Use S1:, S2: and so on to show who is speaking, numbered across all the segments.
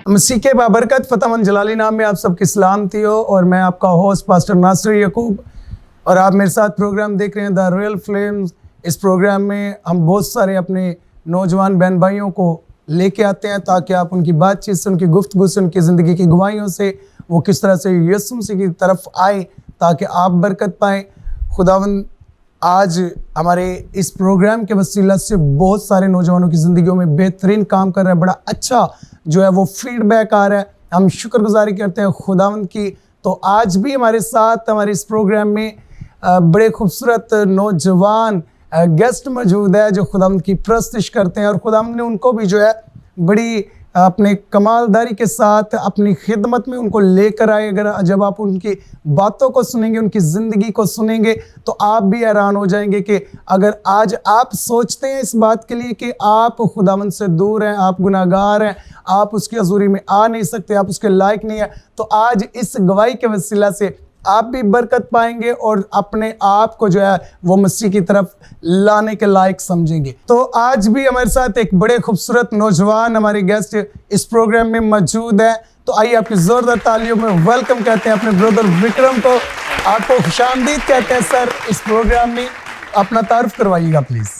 S1: मसीह के बाबरकत फतेहमंद जलाली नाम में आप सबकी सलामती हो। और मैं आपका होस्ट पास्टर नासिर यकूब, और आप मेरे साथ प्रोग्राम देख रहे हैं द रॉयल फ्लेम्स। इस प्रोग्राम में हम बहुत सारे अपने नौजवान बहन भाइयों को लेके आते हैं ताकि आप उनकी बातचीत से, उनकी गुफ्तगू से, उनकी ज़िंदगी की गवाहियों से वो किस तरह से यीशु मसीह की तरफ आए ताकि आप बरकत पाएँ। खुदावंद आज हमारे इस प्रोग्राम के वसीला से बहुत सारे नौजवानों की ज़िंदगियों में बेहतरीन काम कर रहे हैं, बड़ा अच्छा जो है वो फीडबैक आ रहा है। हम शुक्रगुजारी करते हैं खुदावंद की। तो आज भी हमारे साथ हमारे इस प्रोग्राम में बड़े खूबसूरत नौजवान गेस्ट मौजूद है जो खुदावंद की प्रस्तुति करते हैं, और खुदावंद ने उनको भी जो है बड़ी अपने कमालदारी के साथ अपनी खिदमत में उनको लेकर आए। अगर जब आप उनकी बातों को सुनेंगे, उनकी ज़िंदगी को सुनेंगे, तो आप भी हैरान हो जाएंगे कि अगर आज आप सोचते हैं इस बात के लिए कि आप खुदावंद से दूर हैं, आप गुनाहगार हैं, आप उसकी हज़ूरी में आ नहीं सकते, आप उसके लायक नहीं हैं, तो आज इस गवाही के वसीला से आप भी बरकत पाएंगे और अपने आप को जो है वो मसीह की तरफ लाने के लायक समझेंगे। तो आज भी हमारे साथ एक बड़े खूबसूरत नौजवान हमारे गेस्ट इस प्रोग्राम में मौजूद है। तो आइए आपकी जोरदार तालियों में वेलकम कहते हैं अपने ब्रदर विक्रम को। आपको खुशामदीद कहते हैं सर इस प्रोग्राम में। अपना तारुफ करवाइएगा प्लीज़।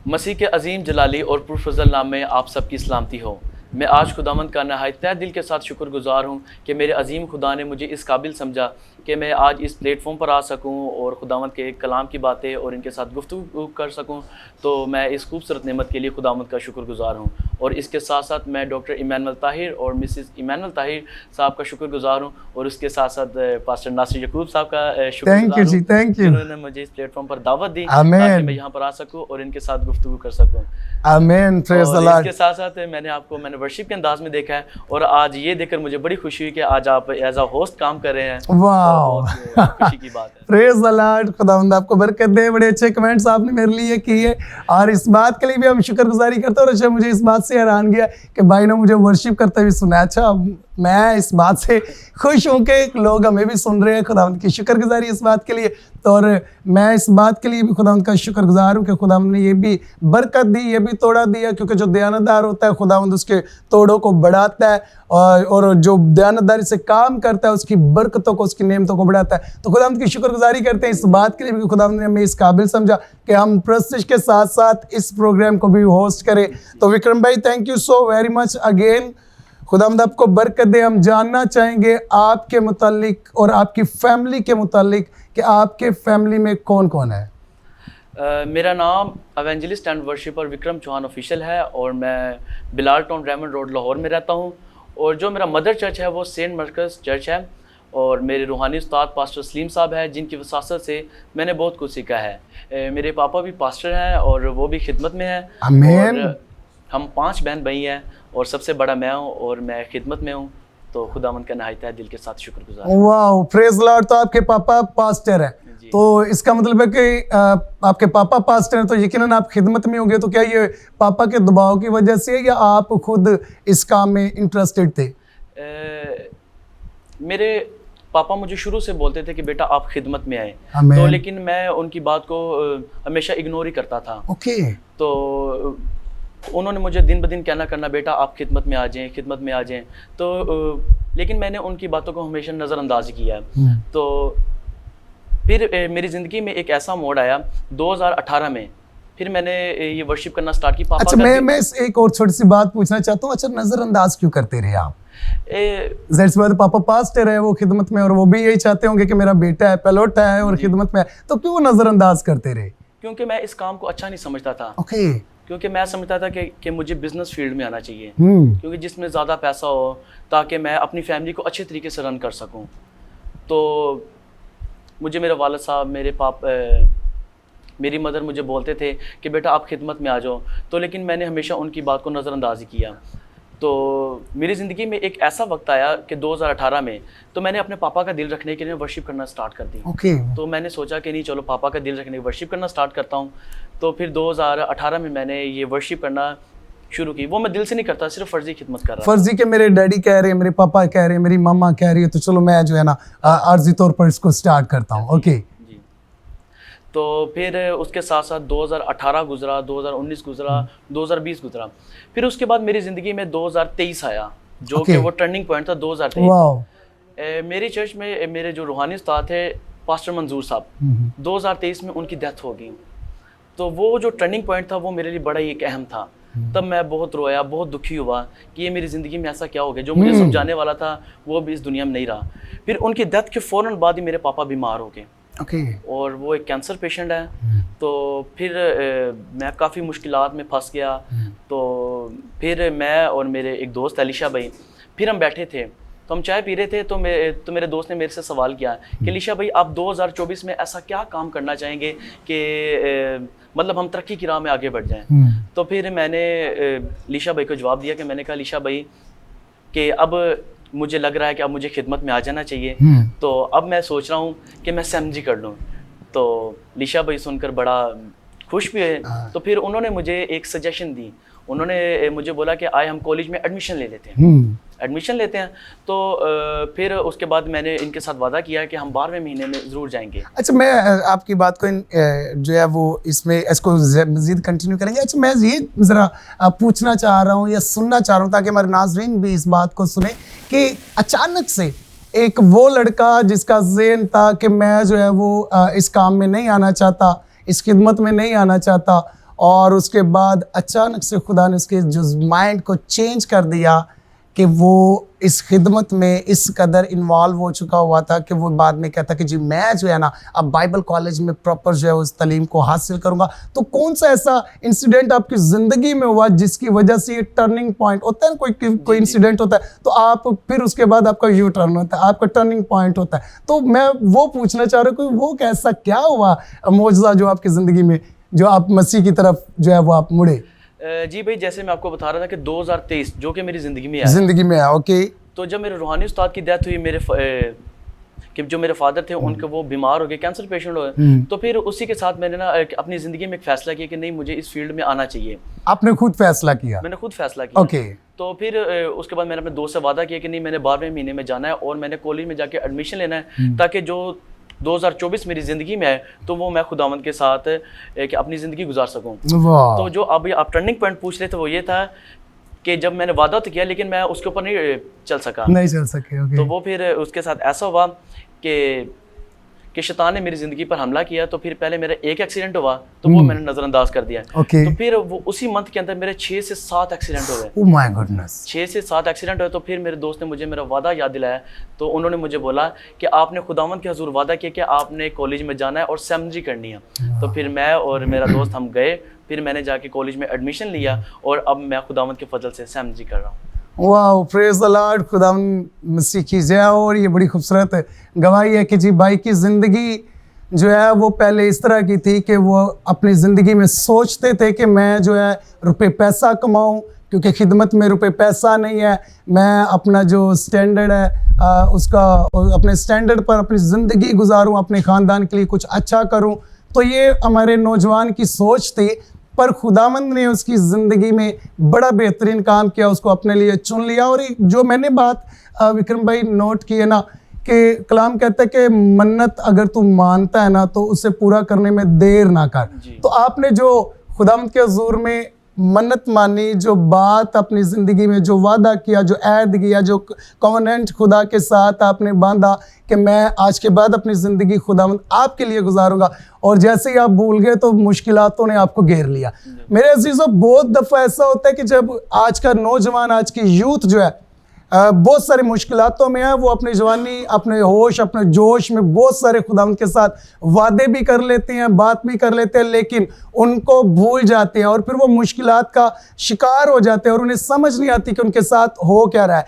S2: मसीह के अजीम जलाली और पुरफजल नाम में आप सबकी सलामती हो। मैं आज खुदावंद का नहायत तहे दिल के साथ शुक्रगुजार हूँ कि मेरे अजीम खुदा ने मुझे इस काबिल समझा कि मैं आज इस प्लेटफॉर्म पर आ सकूँ और खुदावंद के कलाम की बातें और इनके साथ गुफ्तगू कर सकूँ। तो मैं इस खूबसूरत नेमत के लिए खुदावंद का शुक्रगुजार हूँ। और इसके साथ साथ मैं डॉक्टर इमानुअल ताहिर और मिसेस इमानुअल ताहिर साहब का शुक्रगुजार हूँ, और उसके साथ साथ पास्टर नासिर यकूब साहब का शुक्रगुजार हूँ जिन्होंने मुझे इस प्लेटफॉर्म पर दावत दी ताकि मैं यहाँ पर आ सकूँ और इनके साथ गुफ्तगू कर सकूँ।
S1: आमीन, प्रेज़ द लॉर्ड।
S2: इसके साथ साथ मैंने वर्शिप के अंदाज में देखा है, और आज ये देखकर मुझे बड़ी खुशी हुई कि आज आप एज अ होस्ट काम कर रहे हैं। वाह, खुशी की बात है।
S1: Praise the Lord. खुदावंद आपको बरकत दे। बड़े अच्छे कमेंट्स आपने मेरे लिए किए, और इस बात के लिए भी हम शुक्रगुजारी करते हैं। और अच्छा, मुझे इस बात से हैरान किया कि भाई ने मुझे वर्शिप करते हुए सुना। अच्छा, मैं इस बात से खुश हूँ कि लोग हमें भी सुन रहे हैं। खुदावंद की शुक्रगुजारी इस बात के लिए। तो और मैं इस बात के लिए भी खुदावंद का शुक्रगुजार हूँ कि खुदावंद ने ये भी बरकत दी, ये भी तोड़ा दिया, क्योंकि जो दयानतदार होता है खुदावंद उसके तोड़ों को बढ़ाता है, और जो दयानतदारी से काम करता है उसकी बरकतों को, उसकी नेमतों को बढ़ाता है। तो खुदावंद की शुक्रगुजारी करते हैं इस बात के लिए भी खुदावंद ने हमें इस काबिल समझा कि हम प्रस्तुति के साथ साथ इस प्रोग्राम को भी होस्ट करें। तो विक्रम भाई, thank you so very much again. खुदावंद आपको बरकत दे। हम जानना चाहेंगे आपके मुतालिक और आपकी फैमिली के मुतालिक कि आपके फैमिली में कौन कौन है।
S2: मेरा नाम evangelist and worshipper Vikram Chauhan official है, और मैं Bilal town Raymond road Lahore में रहता हूँ। और जो मेरा मदर चर्च है वो सेंट मरकज़ चर्च है, और मेरे रूहानी उस्ताद पास्टर सलीम साहब है जिनकी वसासत से मैंने बहुत कुछ सीखा है। मेरे पापा भी पास्टर हैं और वो भी खिदमत में हैं।
S1: आमीन।
S2: और हम 5 बहन भाई हैं, और सबसे बड़ा मैं हूँ, और मैं खिदमत में हूँ। तो खुदावंद का नहायत दिल के साथ शुक्रगुजार।
S1: वाह, प्रेज़ लॉर्ड। तो आपके पापा पास्टर हैं, तो इसका मतलब है कि आपके पापा पास्टर हैं, तो यकीनन आप खिदमत में होंगे। तो क्या ये पापा के दबाव की वजह से, या आप खुद इस काम में इंटरेस्टेड थे?
S2: मेरे पापा मुझे शुरू से बोलते थे कि बेटा आप खिदमत में आए, तो लेकिन मैं उनकी बात को हमेशा इग्नोर ही करता था।
S1: ओके।
S2: तो उन्होंने मुझे दिन ब दिन कहना करना, बेटा आप खिदमत में आ जाएं, खिदमत में आ जाएं। तो लेकिन मैंने उनकी बातों को हमेशा नज़रअंदाज किया। तो फिर मेरी ज़िंदगी में एक ऐसा मोड़ आया 2018 में, फिर मैंने ये वर्शिप करना स्टार्ट की। पापा,
S1: अच्छा, मैं एक और छोटी सी बात पूछना चाहता हूँ। अच्छा, नज़रअंदाज क्यों करते रहे आप? ज़ाहिर सी बात है, पापा पास्टर है, वो खिदमत में, और वो भी यही चाहते होंगे कि मेरा बेटा है पायलट है और खिदमत में है, तो क्यों नज़रअंदाज करते रहे?
S2: क्योंकि मैं इस काम को अच्छा नहीं समझता था।
S1: ओके।
S2: क्योंकि मैं समझता था कि मुझे बिजनेस फील्ड में आना चाहिए, क्योंकि जिसमें ज़्यादा पैसा हो, ताकि मैं अपनी फैमिली को अच्छे तरीके से रन कर सकूं। तो मुझे मेरे वालिद साहब, मेरी मदर मुझे बोलते थे कि बेटा आप खिदमत में आ जाओ। तो लेकिन मैंने हमेशा उनकी बात को नज़रअंदाज किया। तो मेरी ज़िंदगी में एक ऐसा वक्त आया कि 2018 में, तो मैंने अपने पापा का दिल रखने के लिए वर्शिप करना स्टार्ट कर दी। तो मैंने सोचा कि नहीं, चलो पापा का दिल रखने के वर्शिप करना स्टार्ट करता हूँ। तो फिर 2018 में मैंने ये वर्शिप करना शुरू की। वो मैं दिल से नहीं करता, सिर्फ फर्जी खिदमत कर रहा।
S1: फर्जी के मेरे डैडी कह रहे हैं, मेरे पापा कह रहे हैं, मेरी मम्मा कह रही है, तो चलो मैं जो है ना आर्जी तौर पर इसको स्टार्ट करता हूँ। ओके
S2: जी। तो फिर उसके साथ साथ 2018 गुजरा, 2019 गुजरा, 2020 गुजरा। फिर उसके बाद मेरी ज़िंदगी में 2023 आया। जो कि वो टर्निंग पॉइंट था 2023।
S1: वाओ।
S2: मेरी चर्च में मेरे जो रूहानी उस्ताद थे पास्टर मंजूर साहब, 2023 में उनकी डेथ हो गई। तो वो जो टर्निंग पॉइंट था वो मेरे लिए बड़ा ही एक अहम था। तब मैं बहुत रोया, बहुत दुखी हुआ कि ये मेरी ज़िंदगी में ऐसा क्या हो गया। जो मुझे समझाने वाला था वो भी इस दुनिया में नहीं रहा। फिर उनकी डेथ के फ़ौरन बाद ही मेरे पापा बीमार हो गए और वो एक कैंसर पेशेंट है। तो फिर मैं काफ़ी मुश्किलात में फंस गया। तो फिर मैं और मेरे एक दोस्त अलीशा भाई, फिर हम बैठे थे तो हम चाय पी रहे थे। तो मेरे दोस्त ने मेरे से सवाल किया कि अलीशा भाई आप 2024 में ऐसा क्या काम करना चाहेंगे कि मतलब हम तरक्की की राह में आगे बढ़ जाएं। तो फिर मैंने अलीशा भाई को जवाब दिया कि मैंने कहा अलीशा भाई कि अब मुझे लग रहा है कि अब मुझे खिदमत में आ जाना चाहिए। तो अब मैं सोच रहा हूँ कि मैं SMG कर लूँ। तो अलीशा भाई सुनकर बड़ा खुश भी हुए। तो फिर उन्होंने मुझे एक सजेशन दी। उन्होंने मुझे बोला कि आए हम कॉलेज में एडमिशन लेते हैं। तो फिर उसके बाद मैंने इनके साथ वादा किया कि हम 12वें महीने में ज़रूर जाएंगे।
S1: अच्छा, मैं आपकी बात को जो है वो इसमें इसको मज़ीद कंटिन्यू करेंगे। अच्छा, मैं ये ज़रा पूछना चाह रहा हूँ या सुनना चाह रहा हूँ ताकि हमारे नाज़रीन भी इस बात को सुने कि अचानक से एक वो लड़का जिसका ज़हन था कि मैं जो है वो इस काम में नहीं आना चाहता, इस खिदमत में नहीं आना चाहता, और उसके बाद अचानक से खुदा ने उसके जो माइंड को चेंज कर दिया कि वो इस खिदमत में इस कदर इन्वॉल्व हो चुका हुआ था कि वो बाद में कहता कि जी मैं जो है ना अब बाइबल कॉलेज में प्रॉपर जो है उस तालीम को हासिल करूंगा। तो कौन सा ऐसा इंसिडेंट आपकी ज़िंदगी में हुआ जिसकी वजह से ये टर्निंग पॉइंट होता है ना, कोई इंसिडेंट होता है तो आप फिर उसके बाद आपका यू टर्न होता है, आपका टर्निंग पॉइंट होता है। तो मैं वो पूछना चाह रहा हूँ कि वो कैसा क्या हुआ मौजज़ा जो आपकी ज़िंदगी में जो आप मसीह की तरफ जो है वो आप मुड़े?
S2: जी भाई, जैसे मैं आपको बता रहा था कि 2023 जो कि मेरी ज़िंदगी में आया।
S1: ओके।
S2: तो जब मेरे रूहानी उस्ताद की डेथ हुई, कि जो मेरे फादर थे उनके वो बीमार हो गए, कैंसर पेशेंट हो गए। तो फिर उसी के साथ मैंने ना अपनी ज़िंदगी में एक फ़ैसला किया कि नहीं मुझे इस फील्ड में आना चाहिए।
S1: आपने खुद फैसला किया?
S2: मैंने खुद फैसला किया।
S1: ओके।
S2: तो फिर उसके बाद मैंने अपने दोस्त से वादा किया कि नहीं मैंने 12वें महीने में जाना है और मैंने कॉलेज में जाके एडमिशन लेना है ताकि जो 2024 मेरी ज़िंदगी में है तो वो मैं खुदावंद के साथ अपनी ज़िंदगी गुजार सकूं। तो जो अभी आप टर्निंग पॉइंट पूछ रहे थे वो ये था कि जब मैंने वादा तो किया लेकिन मैं उसके ऊपर नहीं चल सके।
S1: ओके।
S2: तो वो फिर उसके साथ ऐसा हुआ कि शैतान ने मेरी ज़िंदगी पर हमला किया। तो फिर पहले मेरा एक एक्सीडेंट हुआ तो वो मैंने नज़रअंदाज कर दिया।
S1: ओके।
S2: तो फिर वो उसी मंथ के अंदर मेरे 6 से 7 एक्सीडेंट हो गए।
S1: Oh my goodness.
S2: 6 से 7 एक्सीडेंट हुए। तो फिर मेरे दोस्त ने मुझे मेरा वादा याद दिलाया। तो उन्होंने मुझे बोला कि आपने खुदावंद के हजूर वादा किया कि आपने कॉलेज में जाना है और SMG करनी है। तो फिर मैं और मेरा दोस्त हम गए, फिर मैंने जाके कॉलेज में एडमिशन लिया और अब मैं खुदावंद के फजल से SMG कर रहा हूँ।
S1: वाह, प्रेज द लॉर्ड, खुदावंद मसीह की जय। और ये बड़ी खूबसूरत गवाही है कि जी भाई की ज़िंदगी जो है वो पहले इस तरह की थी कि वो अपनी ज़िंदगी में सोचते थे कि मैं जो है रुपए पैसा कमाऊं, क्योंकि खिदमत में रुपए पैसा नहीं है। मैं अपना जो स्टैंडर्ड है उसका अपने स्टैंडर्ड पर अपनी ज़िंदगी गुजारूं, अपने ख़ानदान के लिए कुछ अच्छा करूं। तो ये हमारे नौजवान की सोच थी, पर खुदावंद ने उसकी ज़िंदगी में बड़ा बेहतरीन काम किया, उसको अपने लिए चुन लिया। और जो मैंने बात विक्रम भाई नोट की है ना कि कलाम कहता है कि मन्नत अगर तू मानता है ना तो उसे पूरा करने में देर ना कर। तो आपने जो खुदावंद के हुजूर में मन्नत मानी, जो बात अपनी ज़िंदगी में जो वादा किया, जो ऐद किया, जो कॉवेनेंट खुदा के साथ आपने बांधा कि मैं आज के बाद अपनी ज़िंदगी खुदावंद आपके लिए गुजारूंगा, और जैसे ही आप भूल गए तो मुश्किलातों ने आपको घेर लिया। मेरे अजीज़ों, बहुत दफ़ा ऐसा होता है कि जब आज का नौजवान, आज की यूथ जो है बहुत सारी मुश्किलातों में है, वो अपनी जवानी, अपने होश, अपने जोश में बहुत सारे खुदावंद के साथ वादे भी कर लेते हैं, बात भी कर लेते हैं, लेकिन उनको भूल जाते हैं और फिर वो मुश्किलात का शिकार हो जाते हैं और उन्हें समझ नहीं आती कि उनके साथ हो क्या रहा है।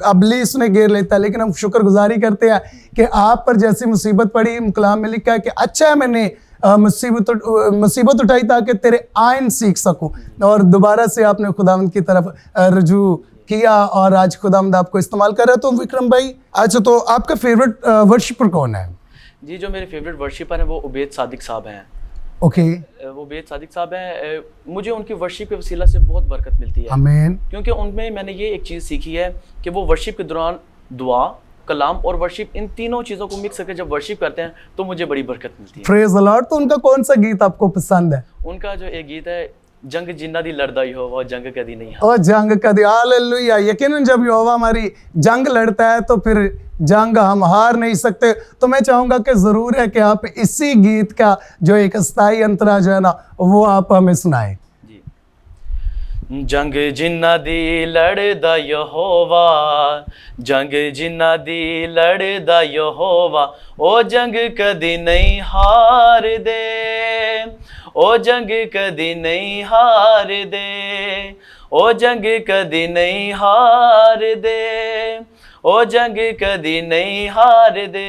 S1: अबलीस उन्हें घेर लेता है। लेकिन हम शुक्रगुजारी करते हैं कि आप पर जैसी मुसीबत पड़ी, कलाम में लिखा है कि अच्छा है मैंने मुसीबत उठाई ताकि तेरे आइन सीख सकूं, और दोबारा से आपने खुदावंद की तरफ रजू किया और आज खुदावंद आपको इस्तेमाल कर रहा है। तो विक्रम भाई, अच्छा तो आपका फेवरेट वर्शिपर कौन है?
S2: जी, जो मेरे फेवरेट वर्शिपर हैं वो उबैद सादिक साहब हैं।
S1: ओके।
S2: वो उबैद सादिक साहब हैं। मुझे उनकी वर्शिप के वसीला से बहुत बरकत मिलती है।
S1: आमीन।
S2: क्योंकि उनमें मैंने ये एक चीज़ सीखी है कि वो वर्शिप के दौरान दुआ, कलाम और वर्शिप, इन तीनों चीज़ों को मिक्स करके जब वर्शिप करते हैं तो मुझे बड़ी बरकत मिलती है।
S1: Praise the Lord. तो उनका कौन सा गीत आपको पसंद है?
S2: उनका जो एक गीत है जंग जिन्ना दी लड़दा यहोवा जंग कदी नहीं हार।
S1: और जंग कदी, हालेलुया। यकीनन जब यहोवा हमारी जंग लड़ता है तो फिर जंग हम हार नहीं सकते। तो मैं चाहूंगा कि ज़रूर है कि आप इसी गीत का जो एक अस्थाई अंतरा जो है ना, वो आप हमें सुनाएं।
S2: जी। जंग जिन्ना दी लड़दा यहोवा, जंग जिन्ना दी लड़दा यहोवा, ओ जंग कदी नहीं हार दे, ओ जंग कदी नहीं हार दे, ओ जंग कदी नहीं हार दे, ओ जंग कदी नहीं हार दे।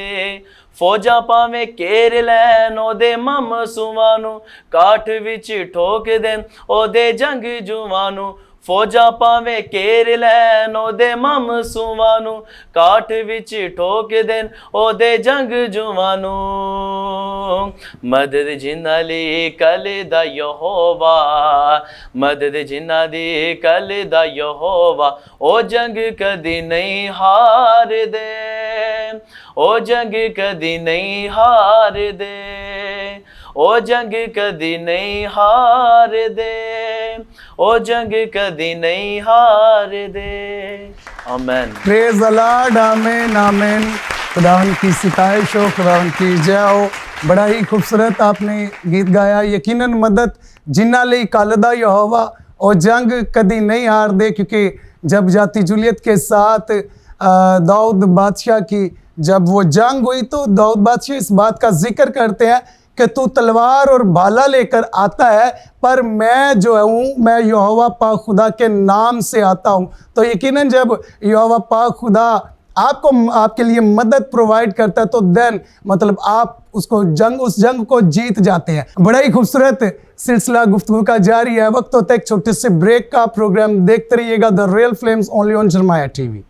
S2: फौजा पावे केर लैन ओदे मम सुवानू, काठ विच ठोक देन ओदे जंग जुवानू। फौजा पावे केर लैन ओदे मम सुवानू, काठ विच ठोक देन ओदे जंग जुवानू। मदद जिन्ना ली कल दा यहोवा, मदद जिन्ना दी कल दा यहोवा, ओ जंग कदी नहीं हार दे, ओ जंग कदी नहीं हार दे, ओ जंग कदी नहीं हार दे, ओ जंग कदी नहीं हार दे। आमीन।
S1: प्रेज द लॉर्ड, आमीन आमीन। खुदावन की सिताइश हो, खुदावन की जय हो। बड़ा ही खूबसूरत आपने गीत गाया। यकीनन मदद जिन्ना लई कलदा यहोवा और जंग कदी नहीं हार दे, क्योंकि जब जाती जूलियत के साथ दाऊद बादशाह की जब वो जंग हुई तो दाऊद बादशाह इस बात का जिक्र करते हैं कि तू तलवार और भाला लेकर आता है, पर मैं जो हूँ मैं यहोवा पाक खुदा के नाम से आता हूँ। तो यकीनन जब यहोवा पाक खुदा आपको आपके लिए मदद प्रोवाइड करता है तो देन मतलब आप उसको उस जंग को जीत जाते हैं। बड़ा ही खूबसूरत सिलसिला गुफ्तगू का जारी है। वक्त होता है एक छोटे से ब्रेक का। प्रोग्राम देखते रहिएगा the real flames only on Jarmaya TV.